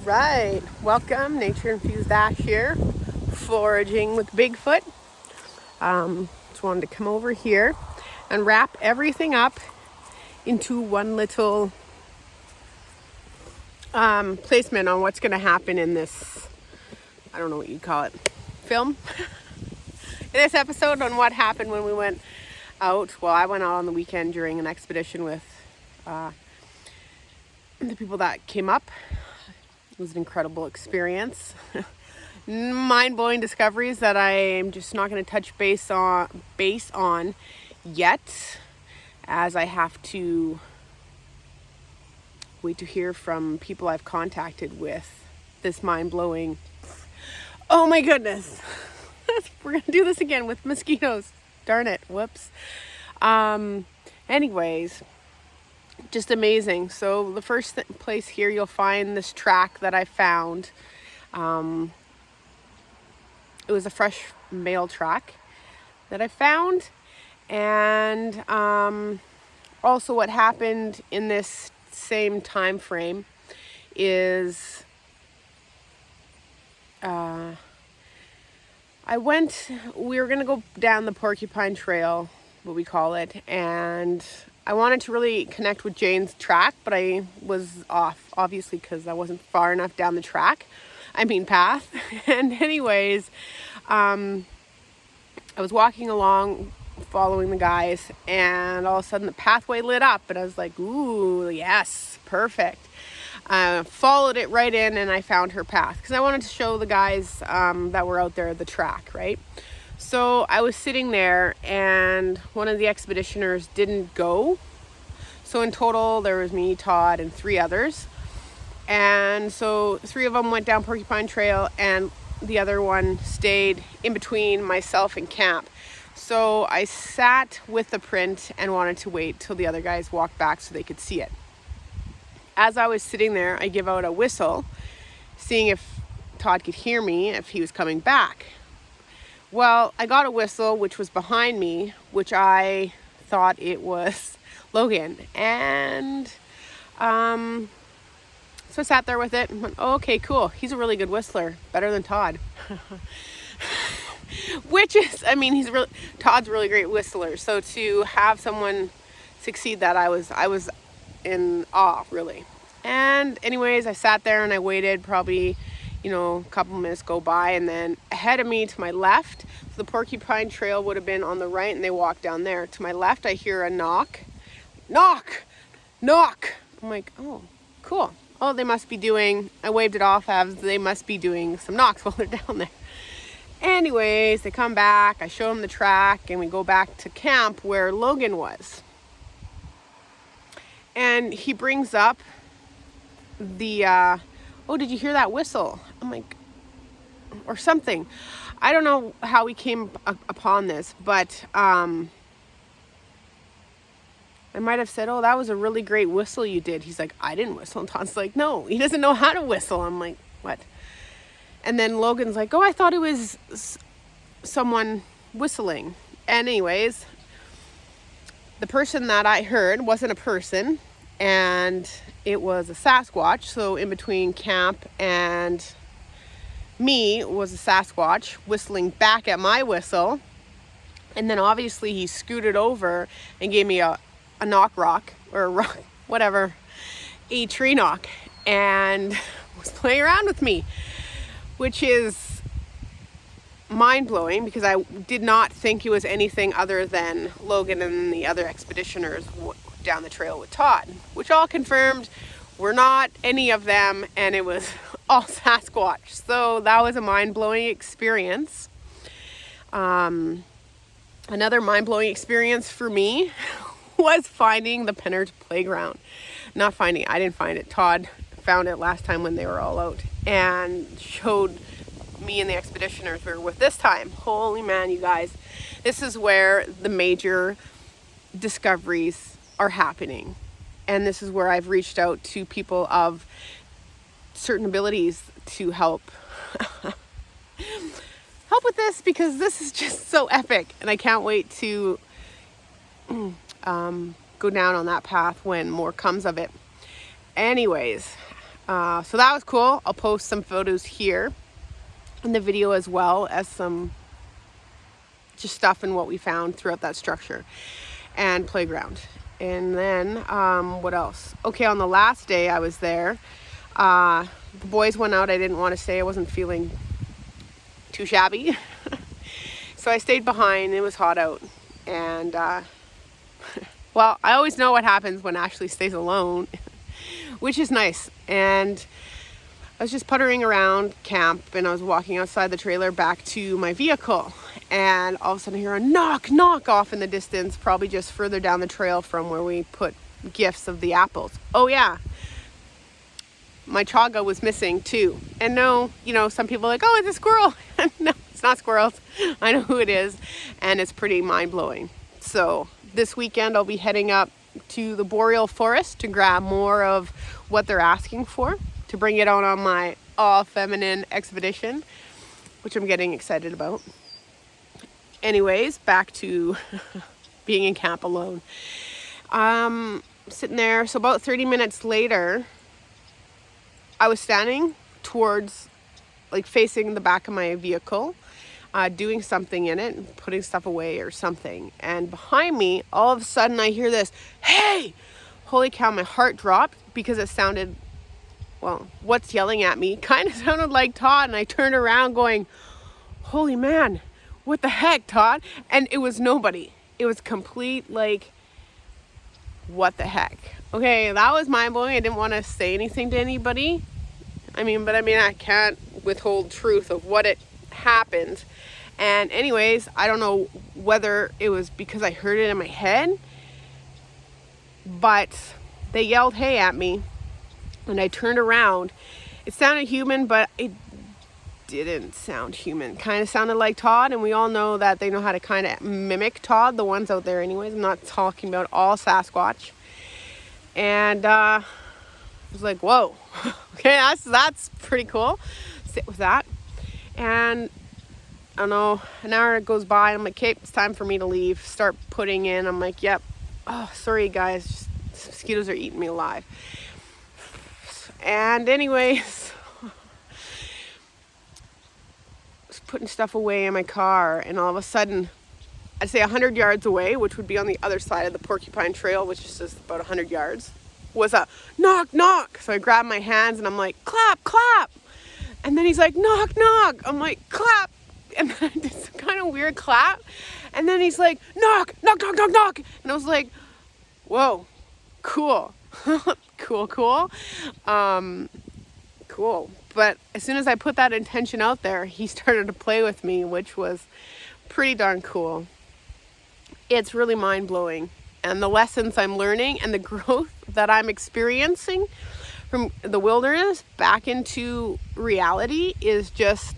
Right, welcome, Nature Infused Ash here, foraging with Bigfoot. Just wanted to come over here and wrap everything up into one little placement on what's going to happen in this, I don't know what you'd call it, film? In this episode on what happened when we went out. Well, I went out on the weekend during an expedition with the people that came up. It was an incredible experience. Mind-blowing discoveries that I'm just not going to touch base on yet, as I have to wait to hear from people I've contacted with this mind-blowing. Oh my goodness. We're going to do this again with mosquitoes. Darn it. Whoops. Anyways, just amazing. So the first place here you'll find this track that I found. It was a fresh male track that I found. And also what happened in this same time frame is we were going to go down the Porcupine Trail, what we call it, and I wanted to really connect with Jane's track, but I was off, obviously, because I wasn't far enough down the path. And anyways, I was walking along, following the guys, and all of a sudden the pathway lit up, and I was like, ooh, yes, perfect. Followed it right in, and I found her path, because I wanted to show the guys that were out there the track, right? So I was sitting there, and one of the expeditioners didn't go. So in total, there was me, Todd, and 3 others. And so 3 of them went down Porcupine Trail, and the other one stayed in between myself and camp. So I sat with the print and wanted to wait till the other guys walked back so they could see it. As I was sitting there, I give out a whistle, seeing if Todd could hear me, if he was coming back. Well, I got a whistle, which was behind me, which I thought it was Logan. And so I sat there with it and went, oh, okay, cool. He's a really good whistler, better than Todd. Which is, Todd's a really great whistler. So to have someone succeed that, I was in awe, really. And anyways, I sat there and I waited probably, a couple minutes go by, and then ahead of me to my left, so the Porcupine Trail would have been on the right, and they walked down there. To my left, I hear a knock. Knock! I'm like, oh, cool. Oh, they must be doing, I waved it off as they must be doing some knocks while they're down there. Anyways, they come back, I show them the track, and we go back to camp where Logan was. And he brings up the, oh, did you hear that whistle? I'm like, or something. I don't know how we came upon this, but I might have said, oh, that was a really great whistle you did. He's like, I didn't whistle. And Todd's like, no, he doesn't know how to whistle. I'm like, what? And then Logan's like, oh, I thought it was someone whistling. Anyways, the person that I heard wasn't a person, and it was a Sasquatch. So in between camp and me was a Sasquatch whistling back at my whistle. And then obviously he scooted over and gave me a knock rock, or a rock, whatever, a tree knock, and was playing around with me, which is mind-blowing, because I did not think it was anything other than Logan and the other expeditioners down the trail with Todd, which all confirmed were not any of them, and it was all Sasquatch. So that was a mind-blowing experience. Another mind-blowing experience for me was finding the Pennard playground. I didn't find it. Todd found it last time when they were all out, and showed me and the expeditioners we were with this time. Holy man, you guys. This is where the major discoveries are happening. And this is where I've reached out to people of certain abilities to help with this, because this is just so epic, and I can't wait to go down on that path when more comes of it. Anyways, So that was cool. I'll post some photos here in the video as well as some just stuff and what we found throughout that structure and playground. And then what else? Okay, on the last day I was there, the boys went out. I didn't want to stay. I wasn't feeling too shabby. So I stayed behind. It was hot out. And well, I always know what happens when Ashley stays alone, which is nice. And I was just puttering around camp, and I was walking outside the trailer back to my vehicle, and all of a sudden I hear a knock, knock off in the distance, probably just further down the trail from where we put gifts of the apples. Oh yeah, my chaga was missing too. And no, you know, some people are like, oh, it's a squirrel. No, it's not squirrels. I know who it is, and it's pretty mind-blowing. So this weekend I'll be heading up to the boreal forest to grab more of what they're asking for, to bring it out on my all-feminine expedition, which I'm getting excited about. Anyways, back to being in camp alone. Sitting there, so about 30 minutes later, I was standing towards, like facing the back of my vehicle, doing something in it, and putting stuff away or something. And behind me, all of a sudden I hear this, hey! Holy cow, my heart dropped because it sounded, well, what's yelling at me kind of sounded like Todd, and I turned around going, holy man, what the heck, Todd? And it was nobody. It was complete, like, what the heck? Okay, that was mind-blowing. I didn't want to say anything to anybody. But I can't withhold truth of what it happened. And anyways, I don't know whether it was because I heard it in my head, but they yelled hey at me. And I turned around. It sounded human, but it didn't sound human. Kind of sounded like Todd, and we all know that they know how to kind of mimic Todd, the ones out there anyways. I'm not talking about all Sasquatch. And I was like, whoa. Okay, that's pretty cool. Sit with that. And I don't know, an hour goes by, and I'm like, okay, it's time for me to leave. Start putting in. I'm like, yep. Oh, sorry guys, just, mosquitoes are eating me alive. And anyways, I was putting stuff away in my car, and all of a sudden, I'd say 100 yards away, which would be on the other side of the Porcupine Trail, which is just about 100 yards, was a knock, knock. So I grabbed my hands and I'm like, clap, clap. And then he's like, knock, knock. I'm like, clap. And then I did some kind of weird clap. And then he's like, knock, knock, knock, knock, knock. And I was like, whoa, cool. Cool. Cool. But as soon as I put that intention out there, he started to play with me, which was pretty darn cool. It's really mind-blowing. And the lessons I'm learning and the growth that I'm experiencing from the wilderness back into reality is just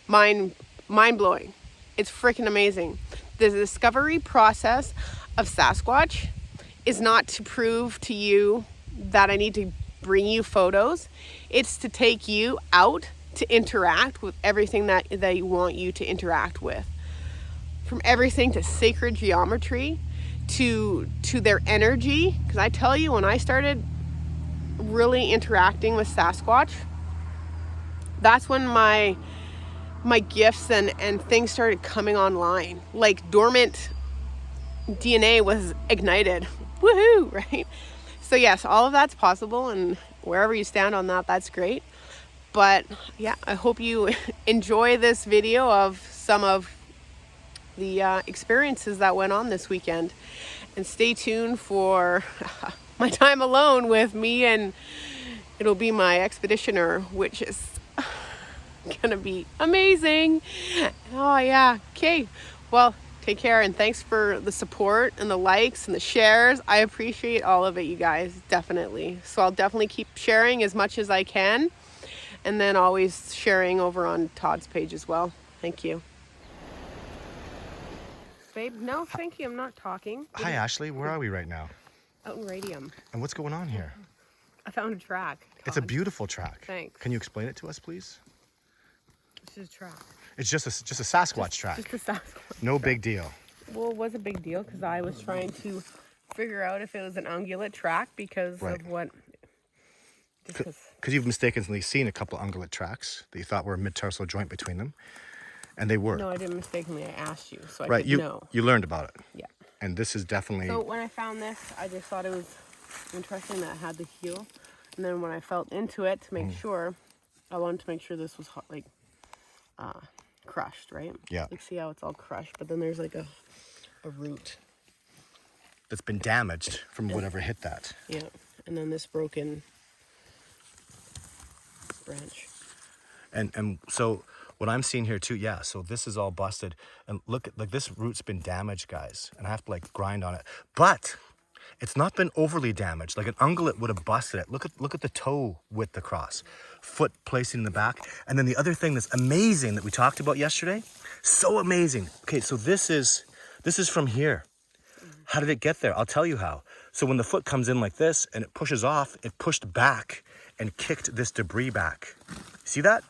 mind-blowing. It's freaking amazing. The discovery process of Sasquatch is not to prove to you that I need to bring you photos. It's to take you out to interact with everything that they want you to interact with. From everything to sacred geometry to their energy. Because I tell you, when I started really interacting with Sasquatch, that's when my gifts and things started coming online. Like dormant DNA was ignited. Woohoo, right? So yes, all of that's possible, and wherever you stand on that, that's great. But yeah, I hope you enjoy this video of some of the experiences that went on this weekend, and stay tuned for my time alone with me, and it'll be my expeditioner, which is gonna be amazing. Oh yeah. Okay, well, take care, and thanks for the support and the likes and the shares. I appreciate all of it, you guys, definitely. So I'll definitely keep sharing as much as I can, and then always sharing over on Todd's page as well. Thank you. Babe, no, thank you. I'm not talking. Hi, Ashley. Where are we right now? Out in Radium. And what's going on here? I found a track. Todd. It's a beautiful track. Thanks. Can you explain it to us, please? This is a track. It's just a Sasquatch track. Just a Sasquatch. No big deal. Well, it was a big deal because I was trying to figure out if it was an ungulate track because of what Just Because you've mistakenly seen a couple ungulate tracks that you thought were a mid-tarsal joint between them, and they were. no, I didn't mistakenly. I asked you, so I Right, could know. you learned about it. Yeah. And this is definitely... So when I found this, I just thought it was interesting that it had the heel. And then when I felt into it to make sure, I wanted to make sure this was like crushed, right? Yeah. Like see how it's all crushed, but then there's like a root. that's been damaged from whatever hit that. Yeah. And then this broken branch. And so what I'm seeing here too, yeah, so this is all busted. And look, like this root's been damaged, guys. And I have to like grind on it. But it's not been overly damaged. Like an ungulate would have busted it. Look at the toe width across. Foot placing in the back. And then the other thing that's amazing that we talked about yesterday, so amazing. Okay, so this is from here. How did it get there? I'll tell you how. So when the foot comes in like this and it pushes off, it pushed back and kicked this debris back. See that?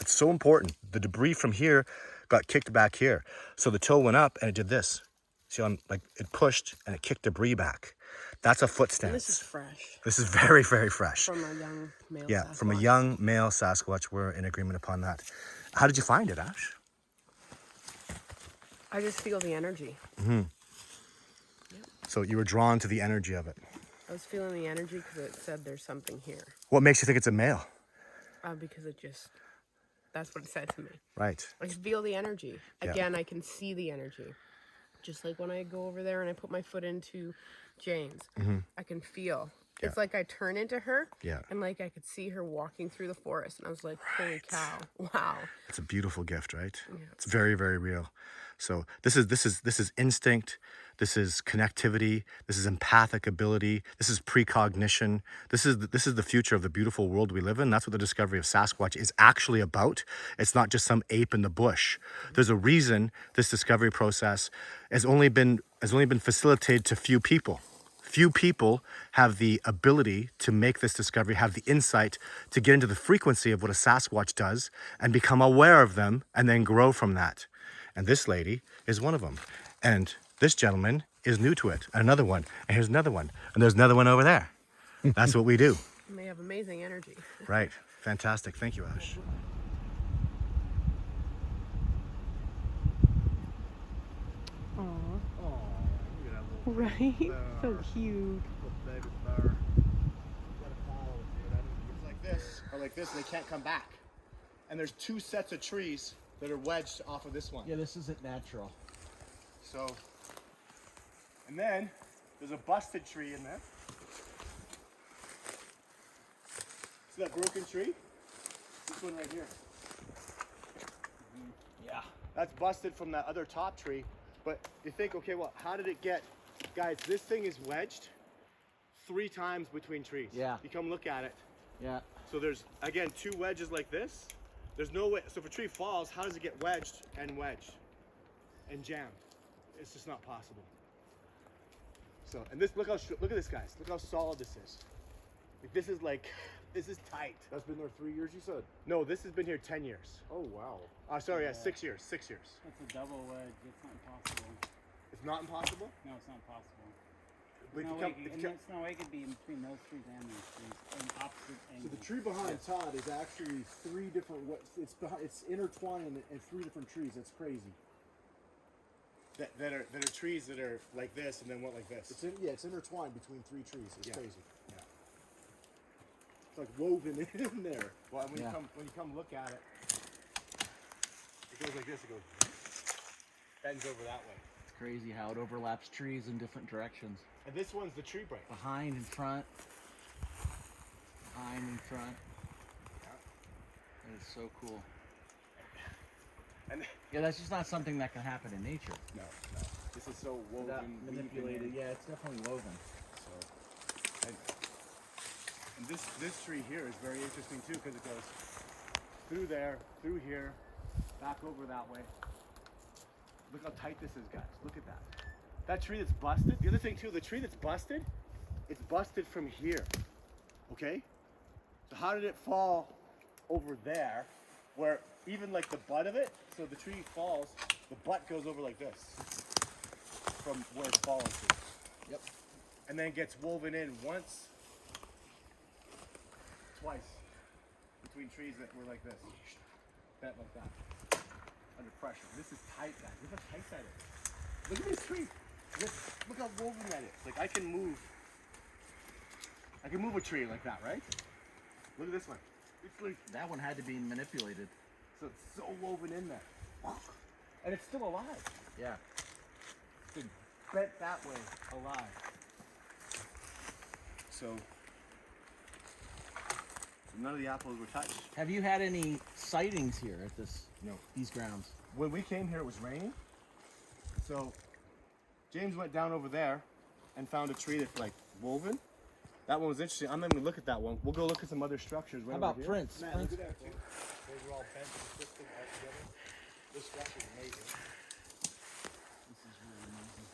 It's so important. The debris from here got kicked back here. So the toe went up and it did this. See, like it pushed and it kicked debris back. That's a foot stance. And this is fresh. This is very, very fresh. From a young male Yeah, Sasquatch. from a young male Sasquatch. We're in agreement upon that. How did you find it, Ash? I just feel the energy. So you were drawn to the energy of it. I was feeling the energy because it said there's something here. What makes you think it's a male? Because it just, that's what it said to me. Right. I just feel the energy. Yeah. Again, I can see the energy. Just like when I go over there and I put my foot into Jane's, I can feel. Yeah. It's like I turn into her, Yeah. and like I could see her walking through the forest, and I was like, "Holy cow! Wow!" It's a beautiful gift, right? Yeah. It's very, very real. So this is instinct. This is connectivity. This is empathic ability. This is precognition. This is the future of the beautiful world we live in. That's what the discovery of Sasquatch is actually about. It's not just some ape in the bush. There's a reason this discovery process has only been facilitated to few people. Few people have the ability to make this discovery, have the insight to get into the frequency of what a Sasquatch does and become aware of them and then grow from that. And this lady is one of them. And this gentleman is new to it. And another one. And here's another one. And there's another one over there. That's what we do. And they have amazing energy. Right. Fantastic. Thank you, Ash. Right? So cute. It's like this, or like this, and they can't come back. And there's two sets of trees that are wedged off of this one. Yeah, this isn't natural. So, and then there's a busted tree in there. See that broken tree? This one right here. Yeah. That's busted from that other top tree. But you think, okay, well, how did it get? Guys, this thing is wedged 3 times between trees. Yeah. You come look at it. Yeah. So there's, again, 2 wedges like this. There's no way, so if a tree falls, how does it get wedged and jammed? It's just not possible. So, and this, look at this, guys. Look how solid this is. Like, this is tight. That's been there 3 years, you said? No, this has been here 10 years. Oh, wow. Sorry, yeah, 6 years, 6 years. That's a double wedge. It's not impossible. It's not impossible? No, it's not possible. But There's if no you way, come- if and you there's no way it could be in between those trees and those trees in opposite So angles. the tree behind Todd is actually 3 different, it's intertwined in 3 different trees. It's crazy. that are trees that are like this and then one like this. It's intertwined between 3 trees. It's Yeah. crazy. Yeah. It's like woven in there. Well, and when Yeah. you come look at it, it goes like this. It goes bends over that way. It's crazy how it overlaps trees in different directions. And this one's the tree break. Behind and front. Behind and front. That is so cool. And Yeah, that's just not something that can happen in nature. no, this is so woven, That weaved manipulated. in. Yeah, it's definitely woven. So, and this tree here is very interesting too because it goes through there, through here, back over that way. Look how tight this is, guys. Look at that. That tree that's busted. The other thing too, the tree that's busted, it's busted from here. Okay? So how did it fall over there where even like the butt of it, so the tree falls, the butt goes over like this from where it's fallen to. Yep. And then gets woven in once. twice between trees that were like this, bent like that, under pressure. This is tight, guys. Look how tight that is. Look at this tree. Look how woven that is. Like I can move a tree like that, right? Look at this one. It's like, That one had to be manipulated. so it's so woven in there. And it's still alive. Yeah. It's been bent that way, alive. So none of the apples were touched. Have you had any sightings here at No. these grounds? When we came here, it was raining. So James went down over there and found a tree that's like woven. That one was interesting. I'm not even gonna look at that one. We'll go look at some other structures right How about over here. prints? Man, Prints? look at that too. Those are all bent and twisted all together. This structure is amazing. This is really amazing.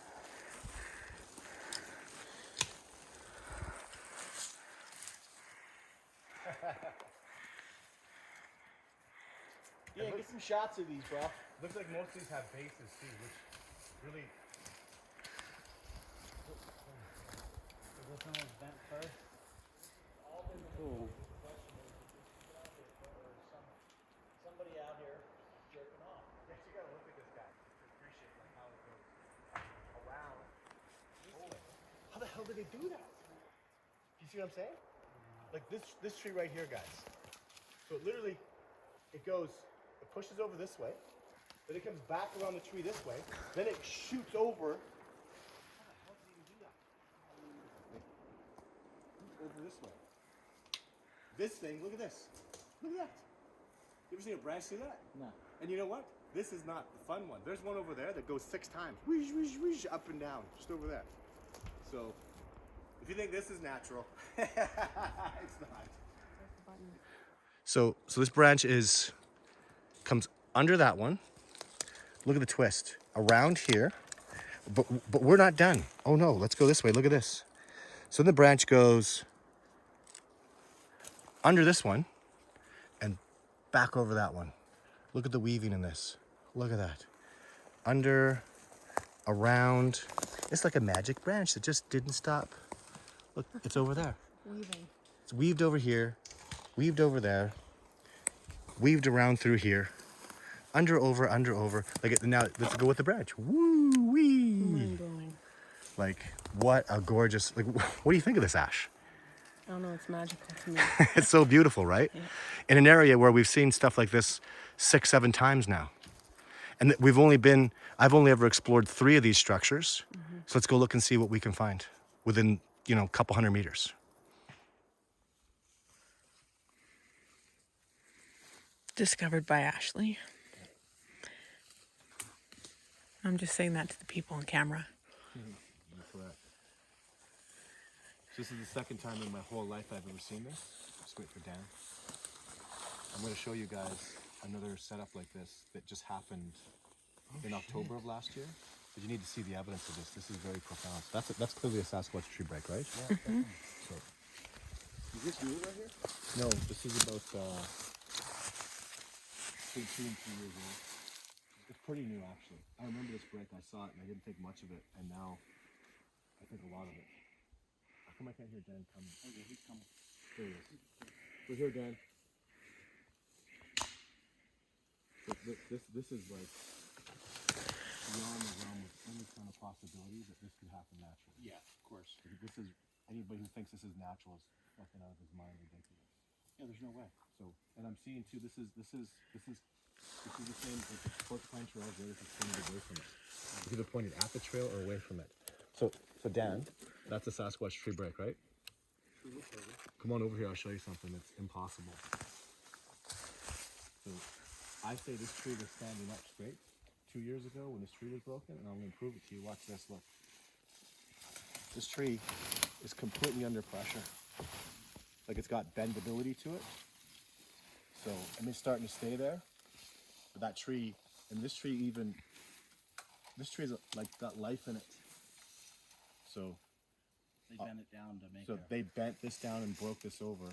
Yeah, get some shots of these, bro. Looks like most of these have bases too, which really. This one was bent first. Cool. Somebody out here jerking off. Yeah, you gotta look at this guy to appreciate like how it goes around. How the hell did they do that? You see what I'm saying? Like this tree right here, guys. So it literally, it pushes over this way, then it comes back around the tree this way, then it shoots over. How the hell did it even do that? Over this way. This thing, look at this. Look at that. You ever seen a branch do that? No. And you know what? This is not the fun one. There's one over there that goes 6 times. Whoosh, whoosh, whoosh, up and down, just over there. So, if you think this is natural, it's not. So this branch comes under that one. Look at the twist. Around here, but we're not done. Oh no, let's go this way. Look at this. So the branch goes under this one and back over that one. Look at the weaving in this. Look at that. Under, around. It's like a magic branch that just didn't stop. Look, it's over there. Weaving. It's weaved over here, weaved over there, weaved around through here, under, over, under, over. Like now, let's go with the branch. Woo wee! Mind-blowing. Like what a gorgeous. Like, what do you think of this, Ash? I don't know, it's magical to me. It's so beautiful, right? Yeah. In an area where we've seen stuff like this 6, 7 times now, and I've only ever explored 3 of these structures. So let's go look and see what we can find within, a couple hundred meters. Discovered by Ashley. I'm just saying that to the people on camera. Correct. This is the second time in my whole life I've ever seen this. Just wait for Dan. I'm going to show you guys another setup like this that just happened in October of last year. But you need to see the evidence of this. This is very profound. That's clearly a Sasquatch tree break, right? Yeah. So, Is this new right here? no, this is about 2 and 3 years old. It's pretty new, actually. I remember this break. I saw it, and I didn't think much of it, and now I think a lot of it. How come I can't hear Dan coming? Okay, he's coming. There he is. We're here, Dan. This is like beyond the realm of any kind of possibility that this could happen naturally. Yeah, of course. This is anybody who thinks this is natural is fucking out of his mind, ridiculous. Yeah, there's no way. So, and I'm seeing too. This is the same. Like the porcupine trail is really just pointed away from it. It's either pointed at the trail or away from it. So Dan, that's a Sasquatch tree break, right? Come on over here. I'll show you something that's impossible. So, I say this tree was standing up straight 2 years ago when this tree was broken, and I'm going to prove it to you. Watch this. Look. This tree is completely under pressure. Like it's got bendability to it. So, and it's starting to stay there. But that tree, and this tree is like got life in it. So They bent it down to make they bent this down and broke this over.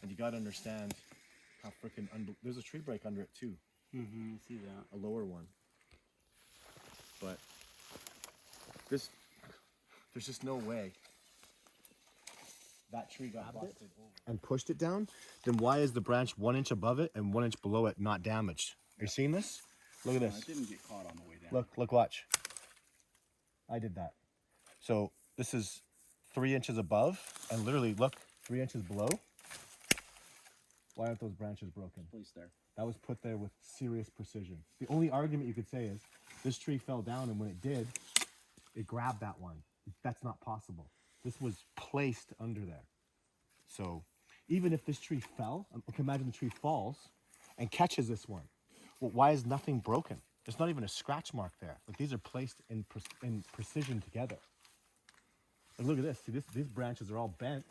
And you got to understand how freaking there's a tree break under it too. Mm-hmm, see that. A lower one. But there's just no way that tree grabbed it and pushed it down, then why is the branch 1 inch above it and 1 inch below it not damaged? Are you seeing this? Look at It this. didn't get caught on the way down. Look, watch. I did that. So this is 3 inches above, and literally look, 3 inches below. Why aren't those branches broken? Placed there. That was put there with serious precision. The only argument you could say is this tree fell down, and when it did, it grabbed that one. That's not possible. This was placed under there. So even if this tree fell, imagine the tree falls and catches this one. Well, why is nothing broken? There's not even a scratch mark there. Like, these are placed in precision together. And look at this. See, these branches are all bent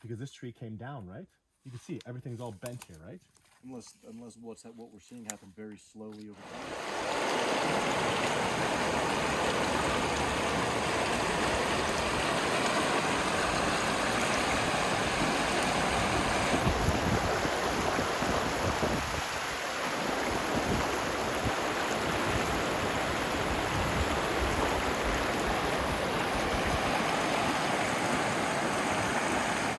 because this tree came down, right? You can see everything's all bent here, right? Unless what we're seeing happen very slowly over time.